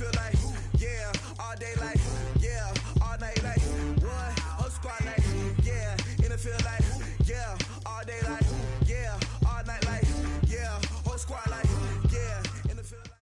feel like, yeah, all day like, yeah, all night like, what? Whole squad like, yeah, in the field like, yeah, all day like, yeah, all night like, yeah, whole squad like, yeah, in the field like.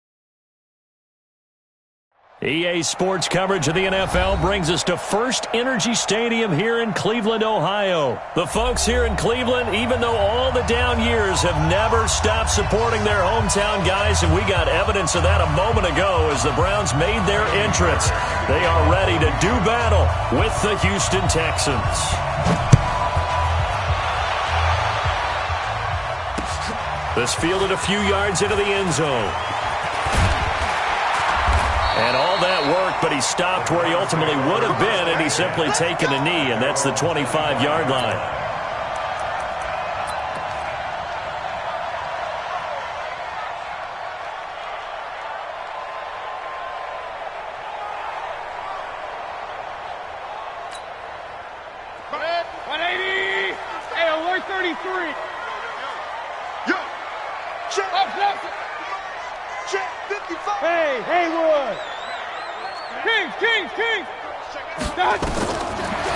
EA Sports coverage of the NFL brings us to First Energy Stadium here in Cleveland, Ohio. The folks here in Cleveland, even though all the down years, have never stopped supporting their hometown guys, and we got evidence of that a moment ago as the Browns made their entrance. They are ready to do battle with the Houston Texans. This fielded a few yards into the end zone. And all that worked, but he stopped where he ultimately would have been, and he's simply taken a knee, and that's the 25-yard line.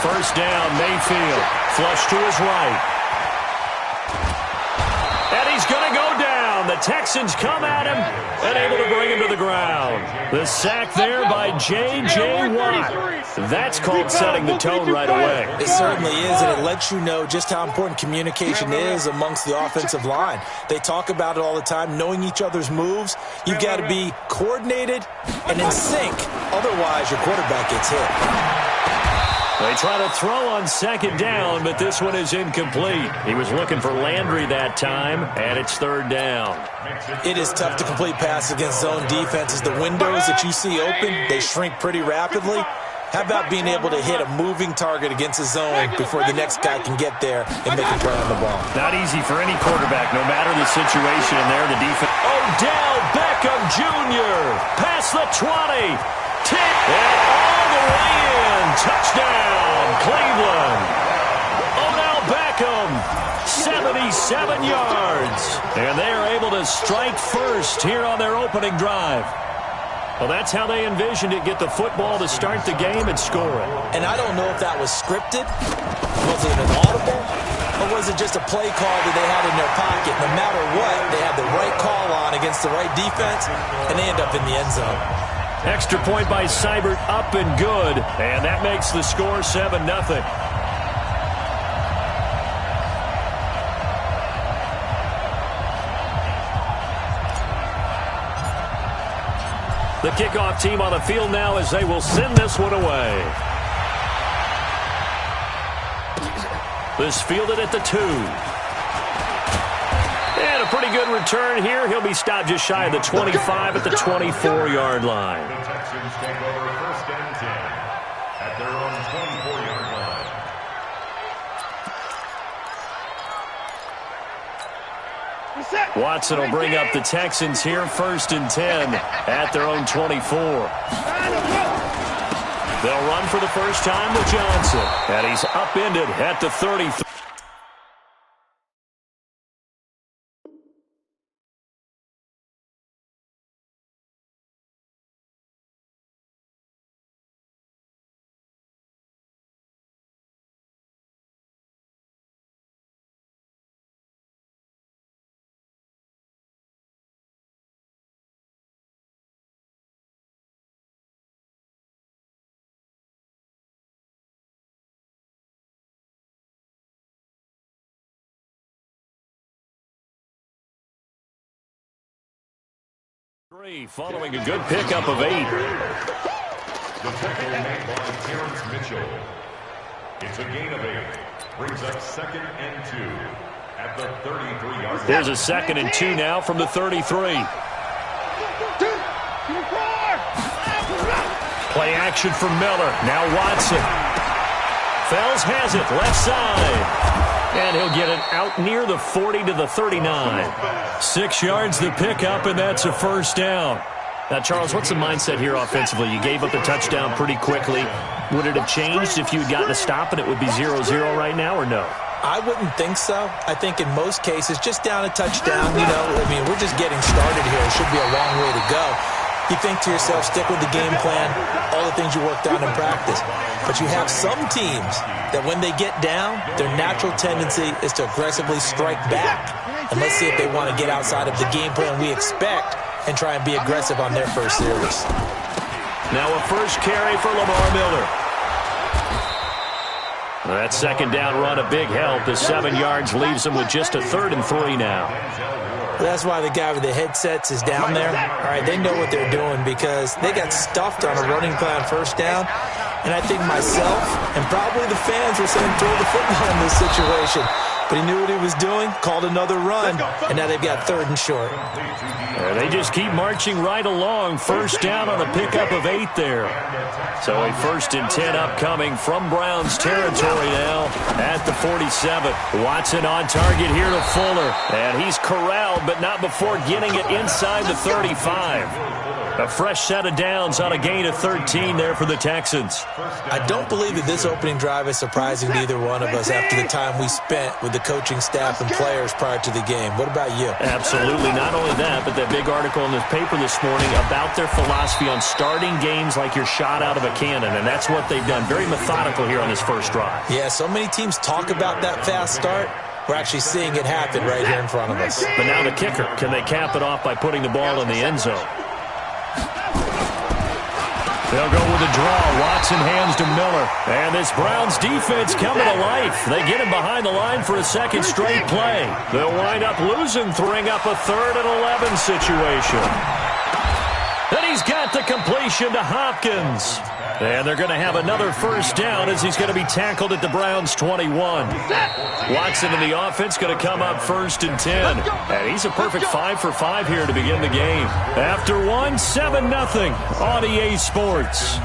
First down, Mayfield. Flush to his right. And he's going to go down. The Texans come at him and able to bring him to the ground. The sack there by J.J. Watt. That's called setting the tone right away. It certainly is, and it lets you know just how important communication is amongst the offensive line. They talk about it all the time, knowing each other's moves. You've got to be coordinated and in sync. Otherwise, your quarterback gets hit. They try to throw on second down, but this one is incomplete. He was looking for Landry that time, and it's third down. It is tough to complete passes against zone defenses. The windows that you see open, they shrink pretty rapidly. How about being able to hit a moving target against a zone before the next guy can get there and make a play on the ball? Not easy for any quarterback, no matter the situation in there. The defense. Odell Beckham Jr. past the 20. 10. And all the way in. Touchdown, Cleveland. Odell Beckham, 77 yards. And they are able to strike first here on their opening drive. Well, that's how they envisioned it. Get the football to start the game and score it. And I don't know if that was scripted. Was it an audible? Or was it just a play call that they had in their pocket? No matter what, they had the right call on against the right defense, and they end up in the end zone. Extra point by Seibert, up and good. And that makes the score 7-0. The kickoff team on the field now as they will send this one away. This fielded at the 2. And a pretty good return here. He'll be stopped just shy of the 25 at the 24-yard line. The Texans take over first and 10 at their own 24-yard line. Watson will bring up the Texans here first and 10 at their own 24. They'll run for the first time with Johnson. And he's upended at the 33. Following a good pickup of 8. The tackle made by Terrence Mitchell. It's a gain of 8. Brings up second and 2 at the 33-yard line. There's a second and 2 now from the 33. Play action for Miller. Now Watson. Fells has it, left side. And he'll get it out near the 40 to the 39. 6 yards the pickup, and that's a first down. Now, Charles, what's the mindset here offensively? You gave up the touchdown pretty quickly. Would it have changed if you had gotten a stop and it would be 0-0 right now, or no? I wouldn't think so. I think in most cases, just down a touchdown, we're just getting started here. It should be a long way to go. you think to yourself, stick with the game plan, all the things you worked on in practice. But you have some teams that when they get down, their natural tendency is to aggressively strike back. And let's see if they want to get outside of the game plan we expect and try and be aggressive on their first series. Now a first carry for Lamar Miller. That second down run a big help. The 7 yards leaves him with just a 3rd and 3 now. That's why the guy with the headsets is down there. All right, they know what they're doing because they got stuffed on a running play on first down. And I think myself and probably the fans were saying throw the football in this situation. But he knew what he was doing, called another run, and now they've got 3rd and short. They just keep marching right along. First down on a pickup of 8 there. So a 1st and 10 upcoming from Browns territory now at the 47. Watson on target here to Fuller. And he's corralled, but not before getting it inside the 35. A fresh set of downs on a gain of 13 there for the Texans. I don't believe that this opening drive is surprising to either one of us after the time we spent with the coaching staff and players prior to the game. What about you? Absolutely. Not only that, but that big article in the paper this morning about their philosophy on starting games like you're shot out of a cannon, and that's what they've done. Very methodical here on this first drive. Yeah, so many teams talk about that fast start. We're actually seeing it happen right here in front of us. But now the kicker. Can they cap it off by putting the ball in the end zone? They'll go with a draw. Watson hands to Miller. And this Browns defense coming to life. They get him behind the line for a second straight play. They'll wind up losing, throwing up a 3rd and 11 situation. And he's got the completion to Hopkins. And they're going to have another first down as he's going to be tackled at the Browns' 21. Watson in the offense going to come up 1st and 10. And he's a perfect 5 for 5 here to begin the game. After 7-0 on EA Sports.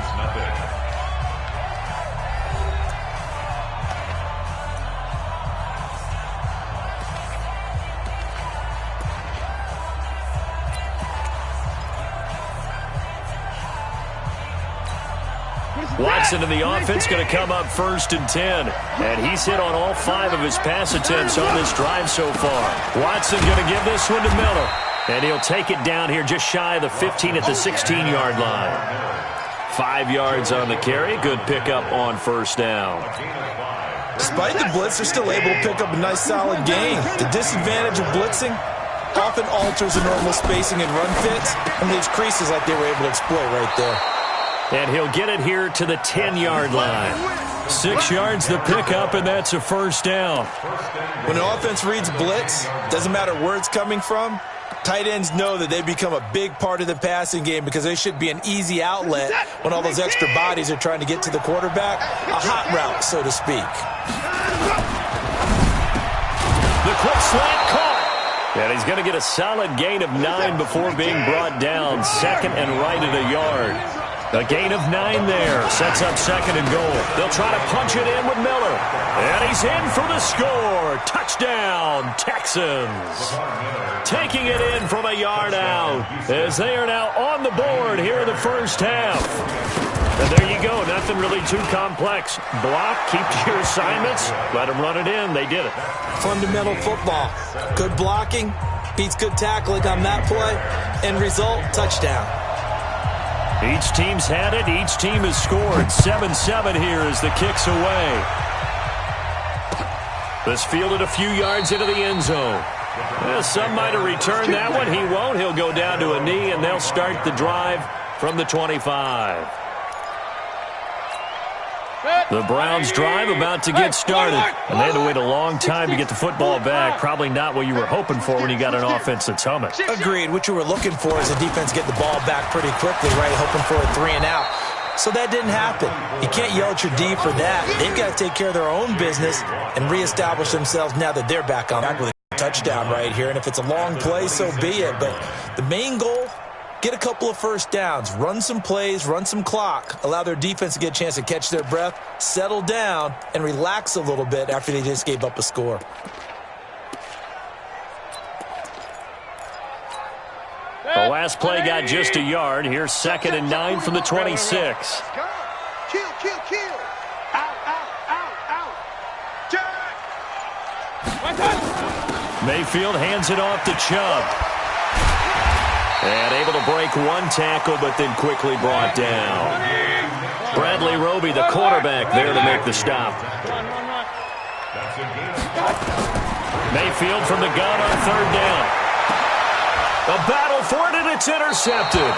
Watson in the offense going to come up 1st and 10. And he's hit on all 5 of his pass attempts on this drive so far. Watson going to give this one to Miller. And he'll take it down here just shy of the 15 at the 16-yard line. 5 yards on the carry. Good pickup on first down. Despite the blitz, they're still able to pick up a nice solid gain. The disadvantage of blitzing often alters the normal spacing and run fits and leaves creases like they were able to exploit right there. And he'll get it here to the 10-yard line. 6 yards the pickup, and that's a first down. When an offense reads blitz, doesn't matter where it's coming from, tight ends know that they become a big part of the passing game because they should be an easy outlet when all those extra bodies are trying to get to the quarterback. A hot route, so to speak. The quick slant caught. And he's going to get a solid gain of 9 before being brought down. 2nd and right at a yard. A gain of 9 there. Sets up 2nd and goal. They'll try to punch it in with Miller. And he's in for the score. Touchdown, Texans. Taking it in from a yard out as they are now on the board here in the first half. And there you go. Nothing really too complex. Block, keep to your assignments, let them run it in. They did it. Fundamental football. Good blocking beats good tackling on that play. End result, touchdown. Each team's had it. Each team has scored. 7-7 here as the kick's away. This fielded a few yards into the end zone. Some might have returned that one. He won't. He'll go down to a knee, and they'll start the drive from the 25. The Browns drive about to get started. And they had to wait a long time to get the football back. Probably not what you were hoping for when you got an offense that's humming. Agreed. What you were looking for is a defense get the ball back pretty quickly, right? Hoping for a 3 and out. So that didn't happen. You can't yell at your D for that. They've got to take care of their own business and reestablish themselves now that they're back on. Back with a touchdown right here. And if it's a long play, so be it. But the main goal, get a couple of first downs, run some plays, run some clock, allow their defense to get a chance to catch their breath, settle down, and relax a little bit after they just gave up a score. The last play got just a yard. Here's 2nd and 9 from the 26. Kill. Mayfield hands it off to Chubb. And able to break one tackle, but then quickly brought down. Bradley Roby, the quarterback, there to make the stop. Mayfield from the gun on third down. A battle for it, and it's intercepted.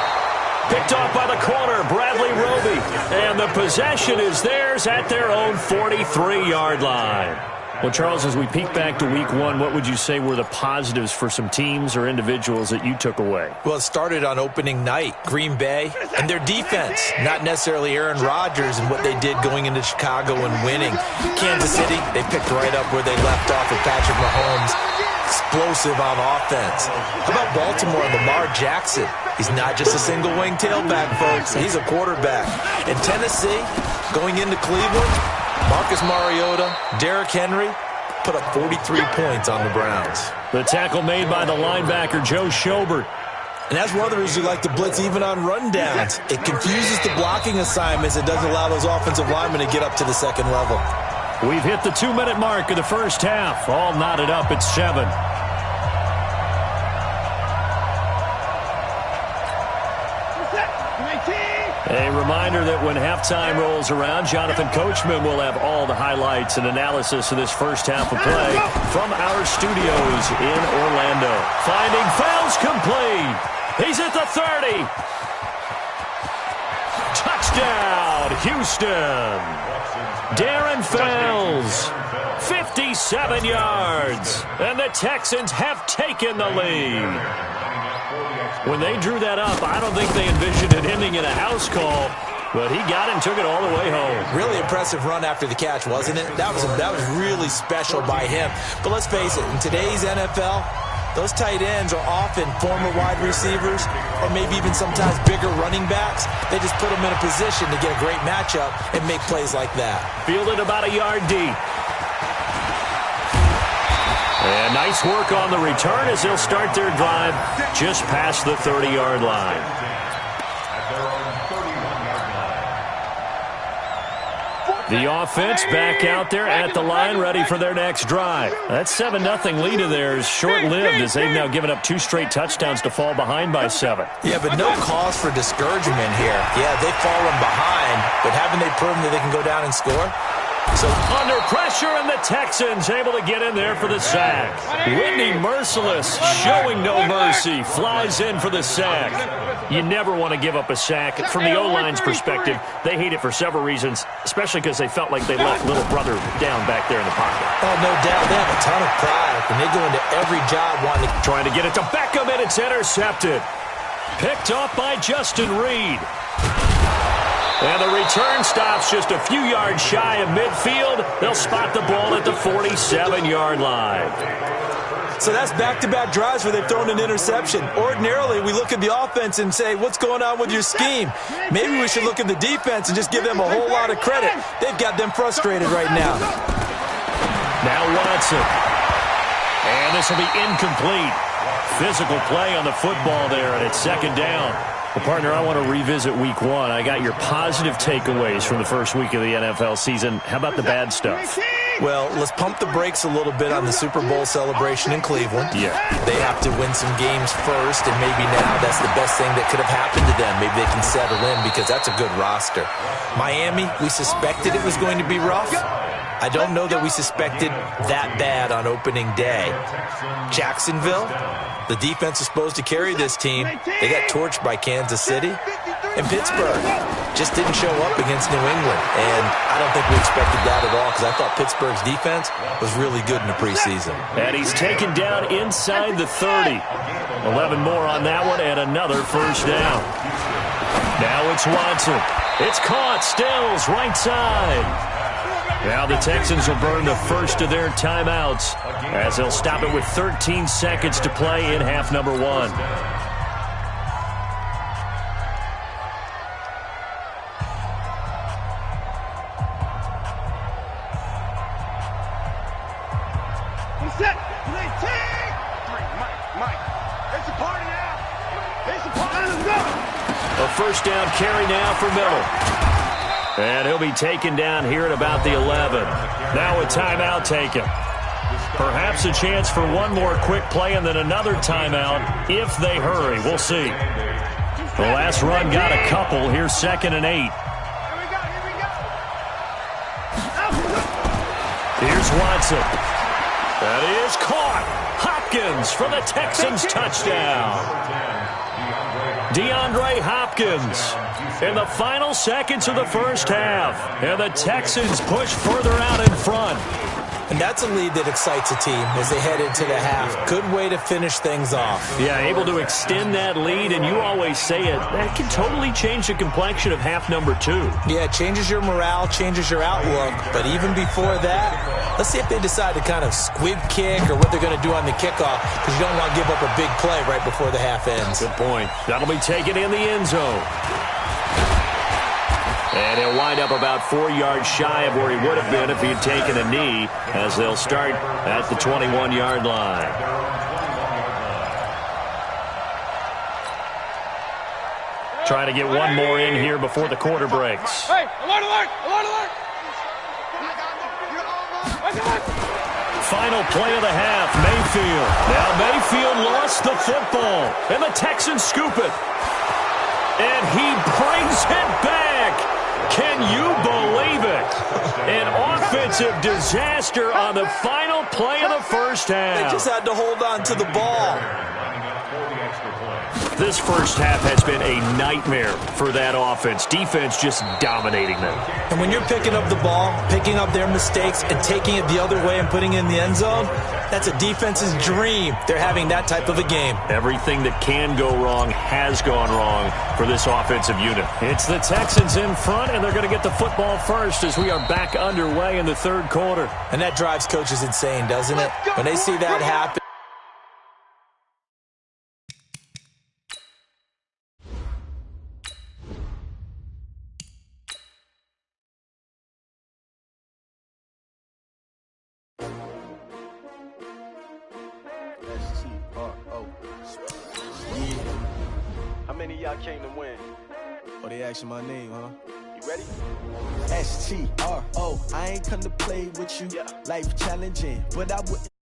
Picked off by the corner, Bradley Roby. And the possession is theirs at their own 43-yard line. Well, Charles, as we peek back to week one, what would you say were the positives for some teams or individuals that you took away? Well, it started on opening night. Green Bay and their defense, not necessarily Aaron Rodgers and what they did going into Chicago and winning. Kansas City, they picked right up where they left off with Patrick Mahomes. Explosive on offense. How about Baltimore and Lamar Jackson? He's not just a single-wing tailback, folks. He's a quarterback. And Tennessee, going into Cleveland, Marcus Mariota, Derrick Henry put up 43 points on the Browns. The tackle made by the linebacker, Joe Schobert. And that's one of the reasons you like to blitz even on rundowns. It confuses the blocking assignments. It doesn't allow those offensive linemen to get up to the second level. We've hit the 2-minute mark of the first half. All knotted up at 7. A reminder that when halftime rolls around, Jonathan Coachman will have all the highlights and analysis of this first half of play from our studios in Orlando. Finding Fells complete. He's at the 30. Touchdown, Houston. Darren Fells, 57 yards. And the Texans have taken the lead. When they drew that up, I don't think they envisioned it ending in a house call, but he got it and took it all the way home. Really impressive run after the catch, wasn't it? That was really special by him. But let's face it, in today's NFL, those tight ends are often former wide receivers or maybe even sometimes bigger running backs. They just put them in a position to get a great matchup and make plays like that. Fielded about a yard deep. And nice work on the return as they'll start their drive just past the 30-yard line. The offense back out there at the line, ready for their next drive. That 7-0 lead of theirs short-lived as they've now given up 2 straight touchdowns to fall behind by 7. Yeah, but no cause for discouragement here. Yeah, they've fallen behind, but haven't they proven that they can go down and score? So under pressure, and the Texans able to get in there for the sack. Whitney Merciless, showing no mercy, flies in for the sack. You never want to give up a sack. From the O-line's perspective, they hate it for several reasons, especially because they felt like they left little brother down back there in the pocket. Oh, no doubt. They have a ton of pride, and they go into every job wanting to... Trying to get it to Beckham, and it's intercepted. Picked off by Justin Reed. And the return stops just a few yards shy of midfield. They'll spot the ball at the 47-yard line. So that's back-to-back drives where they've thrown an interception. Ordinarily, we look at the offense and say, what's going on with your scheme? Maybe we should look at the defense and just give them a whole lot of credit. They've got them frustrated right now. Now Watson. And this will be incomplete. Physical play on the football there, and it's second down. Well, partner, I want to revisit week one. I got your positive takeaways from the first week of the NFL season. How about the bad stuff? Well, let's pump the brakes a little bit on the Super Bowl celebration in Cleveland. Yeah. They have to win some games first, and maybe now that's the best thing that could have happened to them. Maybe they can settle in because that's a good roster. Miami, we suspected it was going to be rough. I don't know that we suspected that bad on opening day. Jacksonville, the defense is supposed to carry this team. They got torched by Kansas City. And Pittsburgh just didn't show up against New England. And I don't think we expected that at all because I thought Pittsburgh's defense was really good in the preseason. And he's taken down inside the 30. 11 more on that one and another first down. Now it's Watson. It's caught. Stills right side. Now the Texans will burn the first of their timeouts as they'll stop it with 13 seconds to play in half number one. A first down carry now for Miller. And he'll be taken down here at about the 11. Now a timeout taken. Perhaps a chance for one more quick play and then another timeout if they hurry. We'll see. The last run got a couple. Here's 2nd and 8. Here's Watson. That is caught. Hopkins for the Texans touchdown. DeAndre Hopkins in the final seconds of the first half. And the Texans push further out in front. And that's a lead that excites a team as they head into the half. Good way to finish things off. Yeah, able to extend that lead, and you always say it, that can totally change the complexion of half number 2. Yeah, it changes your morale, changes your outlook. But even before that, let's see if they decide to kind of squib kick or what they're going to do on the kickoff, because you don't want to give up a big play right before the half ends. Good point. That'll be taken in the end zone. And he'll wind up about 4 yards shy of where he would have been if he had taken a knee, as they'll start at the 21-yard line. Trying to get one more in here before the quarter breaks. Hey, alert, alert, alert, alert! Final play of the half, Mayfield. Now Mayfield lost the football, and the Texans scoop it. And he brings it back. Can you believe it? An offensive disaster on the final play of the first half. They just had to hold on to the ball. This first half has been a nightmare for that offense. Defense just dominating them. And when you're picking up the ball, picking up their mistakes, and taking it the other way and putting it in the end zone, that's a defense's dream. They're having that type of a game. Everything that can go wrong has gone wrong for this offensive unit. It's the Texans in front, and they're going to get the football first as we are back underway in the third quarter. And that drives coaches insane, doesn't it? When they see that happen. How many of y'all came to win? Oh, they asking my name, huh? You ready? STRO. I ain't come to play with you. Yeah. Life challenging, but I wouldn't.